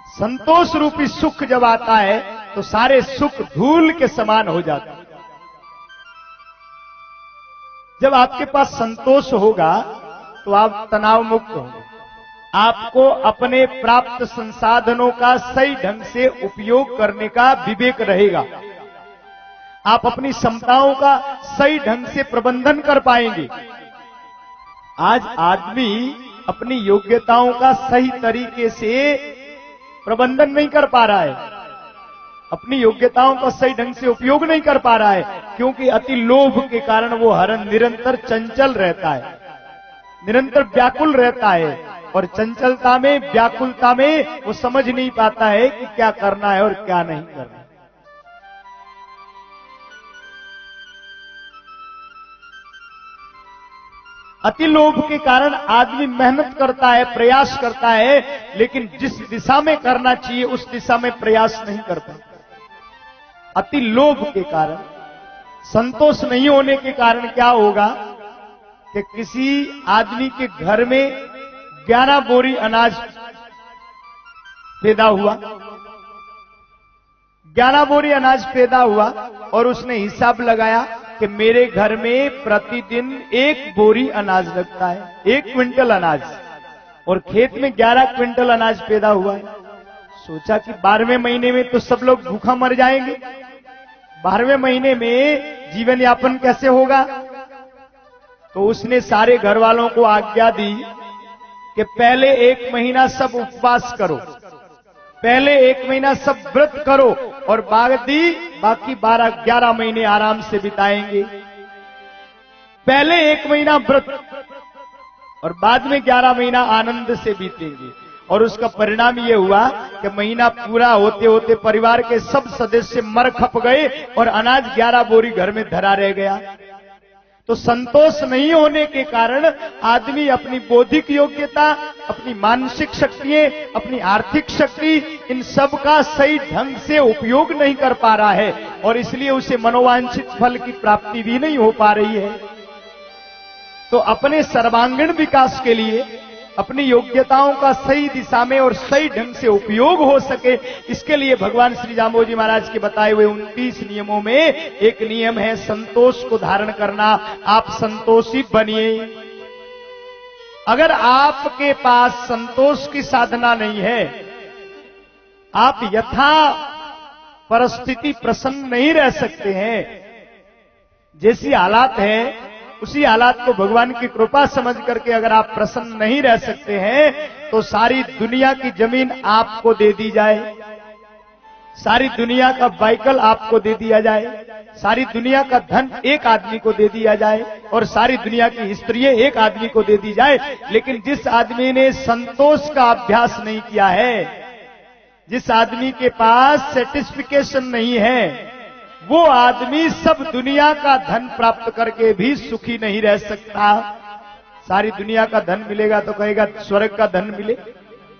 संतोष रूपी सुख जब आता है तो सारे सुख धूल के समान हो जाते हैं। जब आपके पास संतोष होगा तो आप तनाव मुक्त होंगे। आपको अपने प्राप्त संसाधनों का सही ढंग से उपयोग करने का विवेक रहेगा। आप अपनी क्षमताओं का सही ढंग से प्रबंधन कर पाएंगे। आज आदमी अपनी योग्यताओं का सही तरीके से प्रबंधन नहीं कर पा रहा है, अपनी योग्यताओं का सही ढंग से उपयोग नहीं कर पा रहा है, क्योंकि अति लोभ के कारण वो हर निरंतर चंचल रहता है, निरंतर व्याकुल रहता है। और चंचलता में, व्याकुलता में वो समझ नहीं पाता है कि क्या करना है और क्या नहीं करना। अति लोभ के कारण आदमी मेहनत करता है, प्रयास करता है, लेकिन जिस दिशा में करना चाहिए उस दिशा में प्रयास नहीं करता। अति लोभ के कारण, संतोष नहीं होने के कारण क्या होगा कि किसी आदमी के घर में 11 बोरी अनाज पैदा हुआ, 11 बोरी अनाज पैदा हुआ और उसने हिसाब लगाया कि मेरे घर में प्रतिदिन 1 बोरी अनाज लगता है, 1 क्विंटल अनाज, और खेत में 11 क्विंटल अनाज पैदा हुआ है। सोचा कि 12वें महीने में तो सब लोग भूखा मर जाएंगे, 12वें महीने में जीवन यापन कैसे होगा। तो उसने सारे घर वालों को आज्ञा दी कि पहले 1 महीना सब उपवास करो, पहले 1 महीना सब व्रत करो और बाकी 11 महीने आराम से बिताएंगे। पहले 1 महीना व्रत और बाद में 11 महीना आनंद से बीतेंगे। और उसका परिणाम यह हुआ कि महीना पूरा होते होते परिवार के सब सदस्य मर खप गए और अनाज 11 बोरी घर में धरा रह गया। तो संतोष नहीं होने के कारण आदमी अपनी बौद्धिक योग्यता, अपनी मानसिक शक्तियां, अपनी आर्थिक शक्ति, इन सब का सही ढंग से उपयोग नहीं कर पा रहा है और इसलिए उसे मनोवांछित फल की प्राप्ति भी नहीं हो पा रही है। तो अपने सर्वांगीण विकास के लिए, अपनी योग्यताओं का सही दिशा में और सही ढंग से उपयोग हो सके, इसके लिए भगवान श्री जाम्बोजी महाराज के बताए हुए 29 नियमों में एक नियम है संतोष को धारण करना। आप संतोषी बनिए। अगर आपके पास संतोष की साधना नहीं है, आप यथा परिस्थिति प्रसन्न नहीं रह सकते हैं। जैसी हालात है उसी हालात को भगवान की कृपा समझ करके अगर आप प्रसन्न नहीं रह सकते हैं तो सारी दुनिया की जमीन आपको दे दी जाए, सारी दुनिया का व्हीकल आपको दे दिया जाए, सारी दुनिया का धन एक आदमी को दे दिया जाए और सारी दुनिया की स्त्रियां एक आदमी को दे दी जाए, लेकिन जिस आदमी ने संतोष का अभ्यास नहीं किया है, जिस आदमी के पास सेटिस्फिकेशन नहीं है, वो आदमी सब दुनिया का धन प्राप्त करके भी सुखी नहीं रह सकता। सारी दुनिया का धन मिलेगा तो कहेगा स्वर्ग का धन मिले,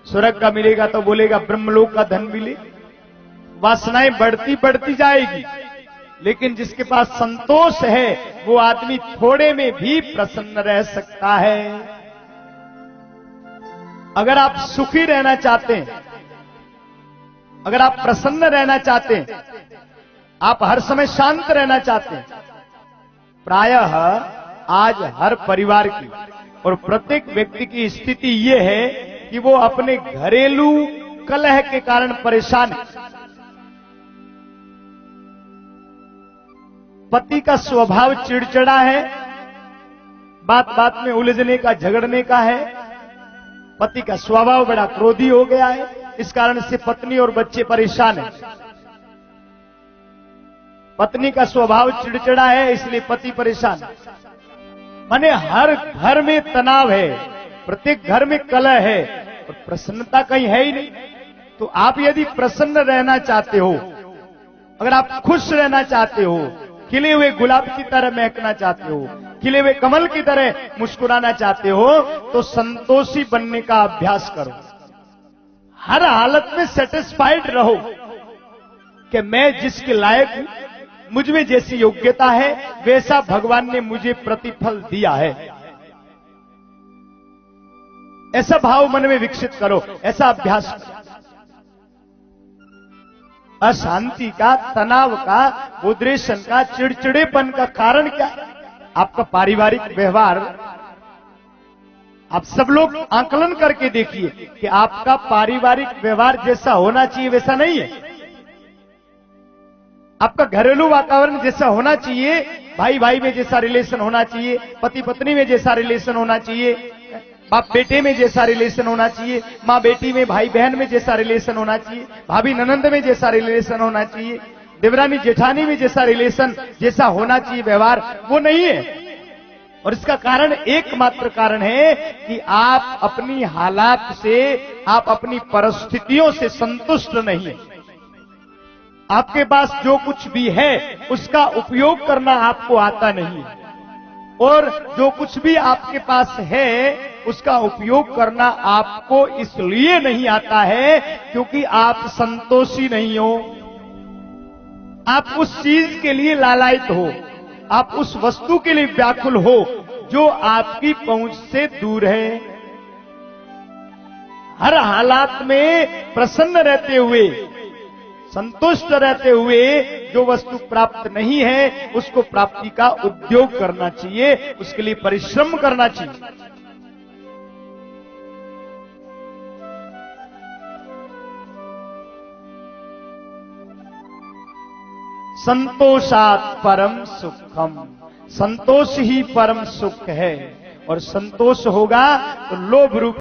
स्वर्ग का मिलेगा तो बोलेगा ब्रह्मलोक का धन मिले। वासनाएं बढ़ती बढ़ती जाएगी, लेकिन जिसके पास संतोष है वो आदमी थोड़े में भी प्रसन्न रह सकता है। अगर आप सुखी रहना चाहते हैं, अगर आप प्रसन्न रहना चाहते हैं, आप हर समय शांत रहना चाहते हैं, प्रायः आज हर परिवार की और प्रत्येक व्यक्ति की स्थिति यह है कि वो अपने घरेलू कलह के कारण परेशान है। पति का स्वभाव चिड़चिड़ा है, बात बात में उलझने का, झगड़ने का है। पति का स्वभाव बड़ा क्रोधी हो गया है, इस कारण से पत्नी और बच्चे परेशान हैं। पत्नी का स्वभाव चिड़चिड़ा है इसलिए पति परेशान। माने हर घर में तनाव है, प्रत्येक घर में कलह है और प्रसन्नता कहीं है ही नहीं। तो आप यदि प्रसन्न रहना चाहते हो, अगर आप खुश रहना चाहते हो, खिले हुए गुलाब की तरह महकना चाहते हो, खिले हुए कमल की तरह मुस्कुराना चाहते हो, तो संतोषी बनने का अभ्यास करो। हर हालत में सेटिस्फाइड रहो कि मैं जिसके लायक हूं, मुझ में जैसी योग्यता है वैसा भगवान ने मुझे प्रतिफल दिया है। ऐसा भाव मन में विकसित करो, ऐसा अभ्यास करो। अशांति का, तनाव का, उद्रेशन का, चिड़चिड़ेपन का कारण क्या है? आपका पारिवारिक व्यवहार। आप सब लोग आकलन करके देखिए कि आपका पारिवारिक व्यवहार जैसा होना चाहिए वैसा नहीं है। आपका घरेलू वातावरण जैसा होना चाहिए, भाई भाई में जैसा रिलेशन होना चाहिए, पति पत्नी में जैसा रिलेशन होना चाहिए, बाप बेटे में जैसा रिलेशन होना चाहिए, माँ बेटी में, भाई बहन में जैसा रिलेशन होना चाहिए, भाभी ननंद में जैसा रिलेशन होना चाहिए, देवरानी जेठानी में जैसा रिलेशन जैसा होना चाहिए व्यवहार, वो नहीं है। और इसका कारण, एकमात्र कारण है कि आप अपनी हालात से, आप अपनी परिस्थितियों से संतुष्ट नहीं है। आपके पास जो कुछ भी है उसका उपयोग करना आपको आता नहीं, और जो कुछ भी आपके पास है उसका उपयोग करना आपको इसलिए नहीं आता है क्योंकि आप संतोषी नहीं हो। आप उस चीज के लिए लालायित हो, आप उस वस्तु के लिए व्याकुल हो जो आपकी पहुंच से दूर है। हर हालात में प्रसन्न रहते हुए, संतुष्ट रहते हुए जो वस्तु प्राप्त नहीं है उसको प्राप्ति का उद्योग करना चाहिए, उसके लिए परिश्रम करना चाहिए। संतोषात् परम सुखम, संतोष ही परम सुख है। और संतोष होगा तो लोभ रूप